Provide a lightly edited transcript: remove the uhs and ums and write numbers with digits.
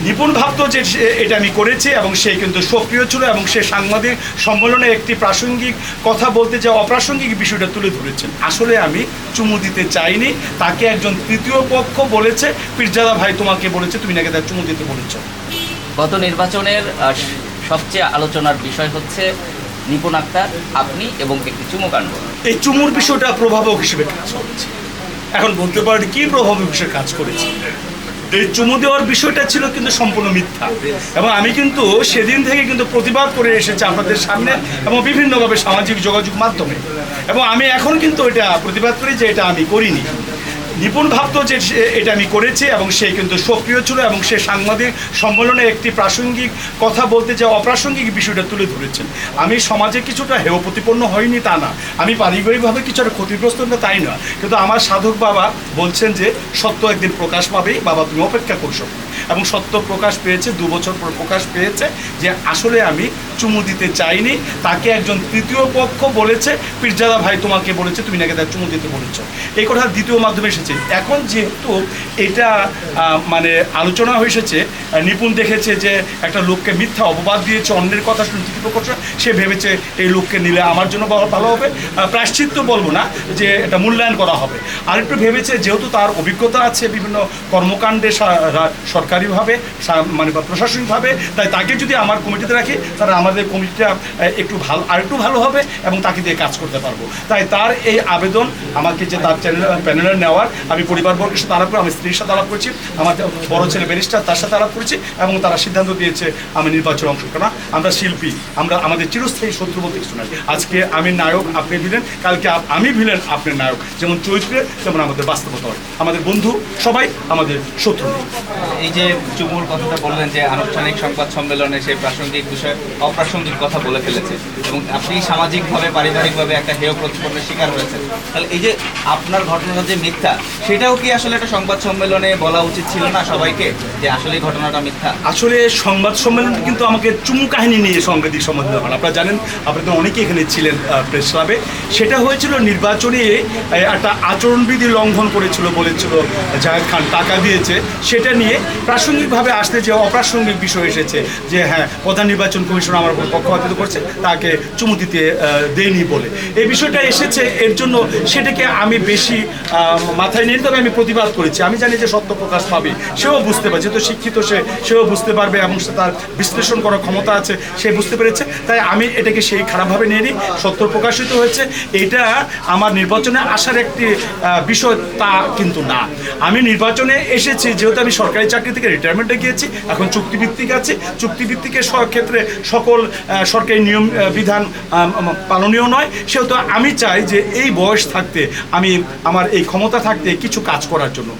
নিপুণ ভাবতো যে এটা আমি করেছি এবং সে কিন্তু সক্রিয় ছিল এবং সে সাংবাদিক সম্মেলনে একটি প্রাসঙ্গিক কথা বলতে যে অপ্রাসঙ্গিক বিষয়টা তুলে ধরেছেন। আসলে আমি চুমু দিতে চাইনি, তাকে একজন তৃতীয় পক্ষ বলেছে, পীরজাদা ভাই তোমাকে বলেছে, তুমি নাকি তার চুমু দিতে বলেছ। গত নির্বাচনের সবচেয়ে আলোচনার বিষয় হচ্ছে নিপুণ আক্তার, আপনি এবং একটি চুমুকাণ্ড। এই চুমুর বিষয়টা প্রভাবক হিসেবে কাজ করেছে। এখন বলতে পারেন কি প্রভাবক হিসেবে কাজ করেছে। এই চুমু দেওয়ার বিষয়টা ছিল কিন্তু সম্পূর্ণ মিথ্যা, এবং আমি কিন্তু সেদিন থেকে কিন্তু প্রতিবাদ করে এসেছি আপনাদের সামনে এবং বিভিন্নভাবে সামাজিক যোগাযোগ মাধ্যমে, এবং আমি এখন কিন্তু এটা প্রতিবাদ করি যে এটা আমি করিনি। নিপুণ ভাবতো যে এটা আমি করেছি এবং সে কিন্তু সক্রিয় ছিল এবং সে সাংবাদিক সম্মেলনে একটি প্রাসঙ্গিক কথা বলতে যে অপ্রাসঙ্গিক বিষয়টা তুলে ধরেছেন। আমি সমাজে কিছুটা হেয় প্রতিপন্ন হয়নি তা না, আমি পারিবারিকভাবে কিছুটা ক্ষতিগ্রস্ত না তাই না, কিন্তু আমার সাধক বাবা বলছেন যে সত্য একদিন প্রকাশ পাবেই, বাবা তুমি অপেক্ষা করছো, এবং সত্য প্রকাশ পেয়েছে, 2 বছর পর প্রকাশ পেয়েছে যে আসলে আমি চুমু দিতে চাইনি, তাকে একজন তৃতীয় পক্ষ বলেছে, পীরজাদা ভাই তোমাকে বলেছে, তুমি নাকি তার চুমু দিতে বলেছ। এই কথা দ্বিতীয় মাধ্যমে এসেছে। এখন যেহেতু এটা মানে আলোচনা হয়েছে, নিপুণ দেখেছে যে একটা লোককে মিথ্যা অপবাদ দিয়েছে, অন্যের কথা শুনে তৃতীয় পক্ষ, সে ভেবেছে এই লোককে নিলে আমার জন্য ভালো হবে, প্রায়শ্চিত্ত বলবো না, যে এটা মূল্যায়ন করা হবে। আরেকটু ভেবেছে যেহেতু তার অভিজ্ঞতা আছে বিভিন্ন কর্মকাণ্ডে সরকারিভাবে মানে বা প্রশাসনিকভাবে, তাই তাকে যদি আমার কমিটিতে রাখি তাহলে আমাদের কমিটিটা আরেকটু ভালো হবে এবং তাকে দিয়ে কাজ করতে পারবো। তাই তার এই আবেদন আমাকে যে তার প্যানেলে নেওয়ার, আমি পরিবারবর্গের সাথে আলাপ করি, আমি স্ত্রীর সাথে আলাপ করছি, আমার বড় ছেলে ব্যারিস্টার তার সাথে আলাপ করেছি, এবং তারা সিদ্ধান্ত দিয়েছে আমি নির্বাচনে অংশগ্রহণ। আমরা শিল্পী, আমরা আমাদের চিরস্থায়ী শত্রু বলতে কিছু নয়। আজকে আমি নায়ক, আপনি ভিলেন, কালকে আমি ভিলেন, আপনি নায়ক। যেমন চরিত্রে তেমন আমাদের বাস্তবতা হয়, আমাদের বন্ধু সবাই আমাদের শত্রু। এই যে চুমুর কথাটা বললেন যে আনুষ্ঠানিক সংবাদ সম্মেলনে সেই প্রাসঙ্গিক বিষয় অপ্রাসঙ্গিক কথা বলে ফেলেছে, এবং আপনি সামাজিকভাবে পারিবারিকভাবে একটা হেয় প্রতিপন্নের শিকার হয়েছেন, তাহলে এই যে আপনার ঘটনাটা যে মিথ্যা, সেটাও কি আসলে একটা সংবাদ সম্মেলনে বলা উচিত ছিল না সবাইকে, যে আসলে এই ঘটনাটা মিথ্যা? আসলে সংবাদ সম্মেলন কিন্তু আমাকে চুমু কাহিনী নিয়ে সাংবাদিক সম্মেলন হয়। আপনারা জানেন, আপনারা তো অনেকে এখানে ছিলেন প্রেস ক্লাবে, সেটা হয়েছিল নির্বাচনে একটা আচরণবিধি লঙ্ঘন করেছিল বলেছিল জাহেদ খান, টাকা দিয়েছে, সেটা নিয়ে প্রাসঙ্গিকভাবে আসতে যে অপ্রাসঙ্গিক বিষয় এসেছে যে হ্যাঁ প্রধান নির্বাচন কমিশন আমার উপর পক্ষপাতিত্ব করছে, তাকে চুমু দিতে দেয়নি বলে এই বিষয়টা এসেছে। এর জন্য সেটাকে আমি বেশি মাথায় নিয়ে, তবে আমি প্রতিবাদ করেছি। আমি জানি যে সত্য প্রকাশ পাবে, সেও বুঝতে পারে, যেহেতু শিক্ষিত সেও বুঝতে পারবে এবং তার বিশ্লেষণ করার ক্ষমতা আছে, সে বুঝতে পেরেছে। তাই আমি এটাকে সেই খারাপভাবে নিয়ে নিই। সত্য প্রকাশিত হয়েছে, এটা আমার নির্বাচনে আসার একটি বিষয় তা কিন্তু না। আমি নির্বাচনে এসেছি যেহেতু আমি সরকারি চাকরি থেকে রিটায়ারমেন্টে গিয়েছি, এখন চুক্তিভিত্তিক আছে, চুক্তিভিত্তিকের ক্ষেত্রে সকল সরকারি নিয়ম বিধান পালনীয় নয়, সেহেতু আমি চাই যে এই বয়স থাকতে আমি আমার এই ক্ষমতা থাকতে কিছু কাজ করার জন্য।